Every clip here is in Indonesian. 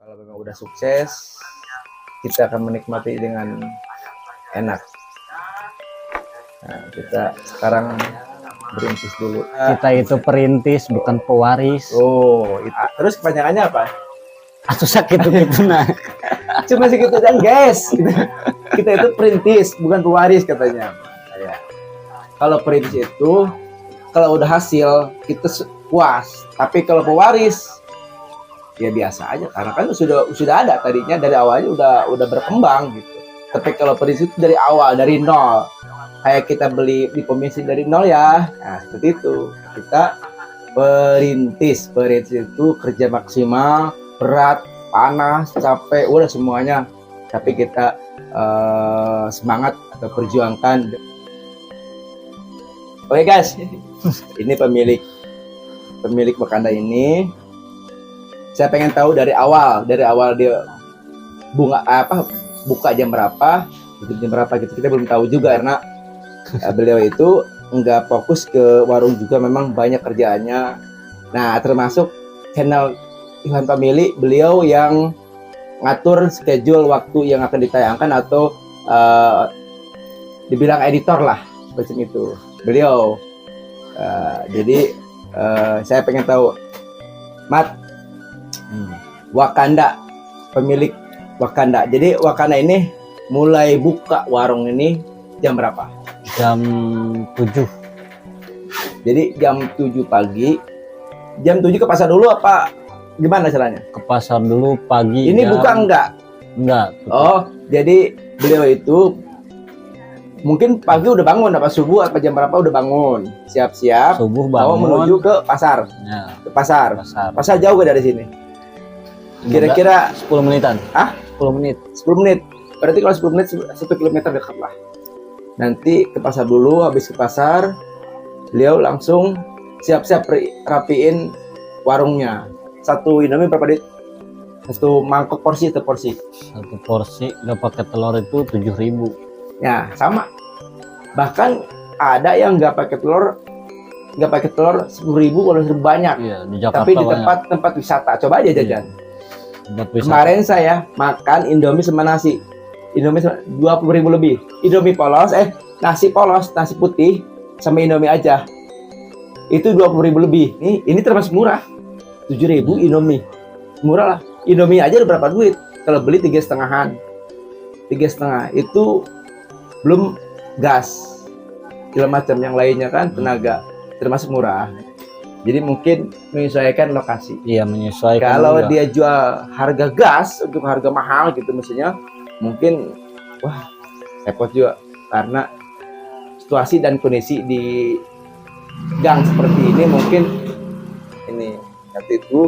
Kalau memang udah sukses, kita akan menikmati dengan enak. Nah, kita sekarang berintis dulu. Kita itu perintis, bukan pewaris. Oh, terus kepanjangannya apa? Atau sakit gitu nah. Cuma segitu dan guys. Kita itu perintis, bukan pewaris katanya. Ya. Kalau perintis itu, kalau udah hasil kita puas. Tapi kalau pewaris, ya biasa aja. Karena kan sudah ada tadinya dari awalnya udah berkembang gitu. Tapi kalau perintis itu dari awal, dari nol. Kayak kita beli di pemisi dari nol ya. Nah, seperti itu. Kita perintis itu kerja maksimal, berat, panas, capek, udah semuanya. Tapi kita semangat atau perjuangkan. Oke guys, ini pemilik Wakanda ini. Saya pengen tahu dari awal dia buka jam berapa, tutup jam berapa gitu. Kita belum tahu juga karena beliau itu nggak fokus ke warung juga, memang banyak kerjaannya. Nah, termasuk channel Ilham Family, beliau yang ngatur schedule waktu yang akan ditayangkan atau dibilang editor lah, macam itu. Beliau. Jadi saya pengen tahu, Mat, Wakanda, pemilik Wakanda. Jadi Wakanda ini mulai buka warung ini jam berapa? Jam 7. Jadi jam 7 pagi. Jam 7 ke pasar dulu apa gimana caranya? Ke pasar dulu pagi. Ini buka enggak? Enggak. Oh, jadi beliau itu mungkin pagi udah bangun, apa subuh apa jam berapa udah bangun, siap-siap. Subuh bangun. Menuju ke pasar. Ya, ke pasar. Pasar jauh gak dari sini? Kira-kira 10 menitan. 10 menit. 10 menit. Berarti kalau 10 menit 1 kilometer dekat lah. Nanti ke pasar dulu, habis ke pasar beliau langsung siap-siap rapiin warungnya. Satu Indomie berapa dit? Satu mangkok porsi atau porsi? Satu porsi nggak pakai telur itu 7.000. Ya, sama. Bahkan ada yang nggak pakai telur 10.000 kalau banyak. Iya, di Jakarta. Tapi di tempat wisata. Coba aja jajan. Kemarin saya makan Indomie sama nasi. Indomie 20.000 lebih. Indomie polos, nasi polos, nasi putih sama Indomie aja. Itu 20.000 lebih. Ini termasuk murah. 7.000 Indomie. Murah lah. Indomie aja udah berapa duit? Kalau beli 3,5-an. 3,5 itu belum gas. Segala macam yang lainnya kan tenaga. Termasuk murah. Jadi mungkin menyesuaikan lokasi. Iya, menyesuaikan. Kalau dia jual harga gas untuk harga mahal gitu maksudnya, mungkin wah repot juga karena situasi dan kondisi di gang seperti ini mungkin ini nanti itu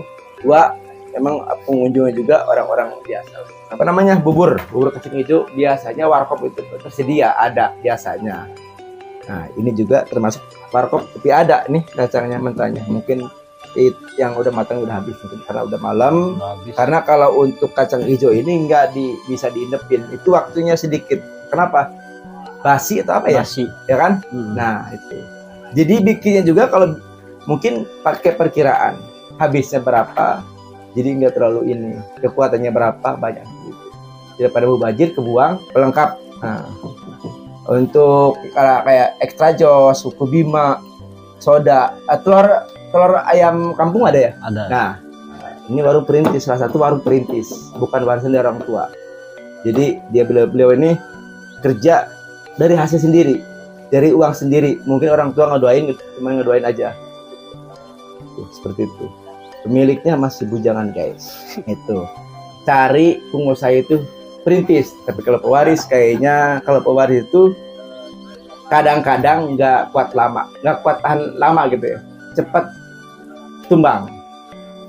memang pengunjungnya juga orang-orang biasa. Apa namanya, bubur kacang hijau biasanya warkop itu tersedia, ada biasanya. Nah, ini juga termasuk warkop, tapi ada nih kacangnya mentahnya. Mungkin yang udah matang udah habis mungkin karena udah malam. Karena kalau untuk kacang hijau ini nggak bisa diinepin, itu waktunya sedikit. Kenapa? Basi atau apa ya? Basi. Ya kan? Nah, itu. Jadi bikinnya juga kalau mungkin pakai perkiraan habisnya berapa, jadi nggak terlalu ini kekuatannya berapa banyak gitu. Daripada mubazir kebuang pelengkap. Nah, untuk kayak extra jos, suku bima, soda, telur ayam kampung ada ya? Ada. Nah, ini warung perintis, salah satu warung perintis, bukan warisan dari orang tua. Jadi beliau ini kerja dari hasil sendiri, dari uang sendiri. Mungkin orang tua cuma ngedoain aja. Seperti itu. Pemiliknya masih bujangan guys. Itu. Cari pengusaha itu perintis. Tapi kalau pewaris kayaknya, kalau pewaris itu kadang-kadang nggak kuat tahan lama gitu ya. Cepat tumbang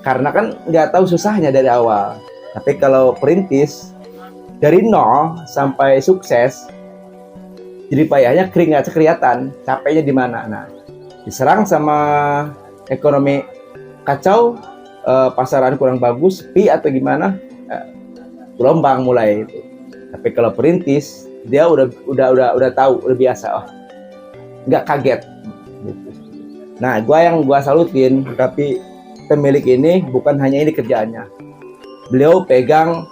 karena kan nggak tahu susahnya dari awal. Tapi kalau perintis dari nol sampai sukses, jadi payahnya nggak kelihatan capeknya di mana. Nah, diserang sama ekonomi kacau, pasaran kurang bagus, sepi atau gimana, gelombang mulai itu. Tapi kalau perintis dia udah tahu, udah biasa, nggak kaget. Nah, gua salutin, tapi pemilik ini bukan hanya ini kerjaannya. beliau pegang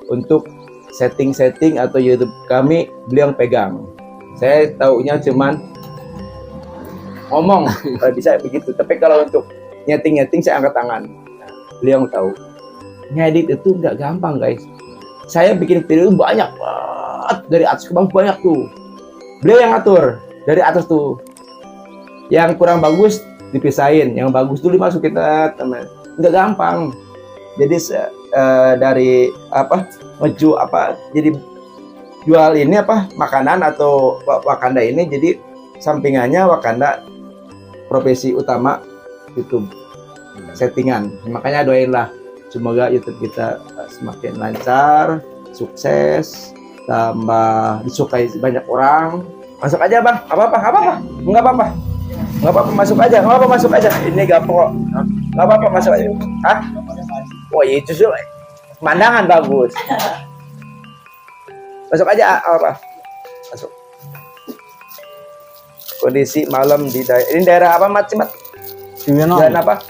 untuk setting atau YouTube kami, beliau yang pegang. Saya taunya cuman ngomong kalau bisa begitu, tapi kalau untuk nyeting saya angkat tangan. Beliau yang tahu. Ngedit itu nggak gampang guys. Saya bikin video banyak banget, dari atas ke bawah banyak tuh. Beliau yang ngatur dari atas tuh. Yang kurang bagus dipisahin, yang bagus dulu dimasukin, teman. Nggak gampang. Jadi dari jadi jual ini makanan atau Wakanda ini, jadi sampingannya Wakanda profesi utama YouTube settingan. Makanya doainlah semoga YouTube kita semakin lancar, sukses, tambah disukai banyak orang. Masuk aja bang, nggak apa-apa masuk aja, ini gampang kok, nggak apa-apa masuk aja. Hah? Oh itu sih pemandangan bagus. Masuk aja, masuk. Kondisi malam di ini daerah apa Mat? Jalan apa?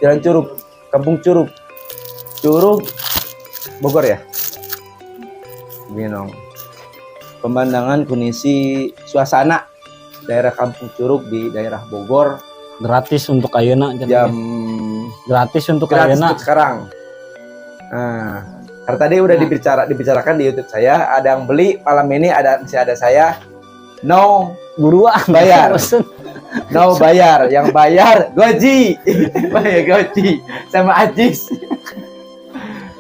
Jalan Curug, Kampung Curug, Bogor ya. Binong. Pemandangan, kondisi, suasana daerah Kampung Curug di daerah Bogor. Gratis untuk ayeuna. Gratis untuk sekarang. Nah, karena tadi udah dibicarakan di YouTube saya, ada yang beli malam ini, masih ada saya. No buruan bayar. No bayar, yang bayar Goji. Bayar Goji sama Ajis.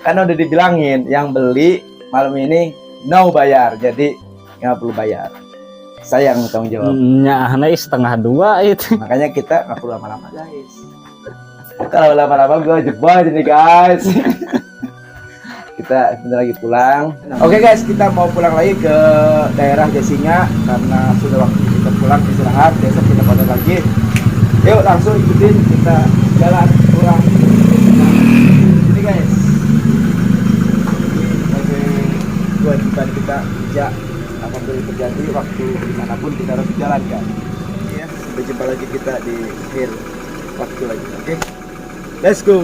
Karena udah dibilangin yang beli malam ini no bayar, jadi nggak perlu bayar. Saya yang tanggung jawab. Nyahana 1:30 itu. Makanya kita nggak perlu lama-lama guys. Kalau lama-lama gue jebol jadi guys. Kita sebentar lagi pulang. Oke guys, kita mau pulang lagi ke daerah Jasinga karena sudah waktu kita pulang istirahat. Besok kita pada lagi. Yuk langsung ikutin kita jalan pulang. Ini guys, sebagai kewajiban kita kerja, apapun yang terjadi waktu dimanapun kita harus jalankan. Ya, sampai jumpa lagi kita di akhir waktu lagi. Oke, let's go.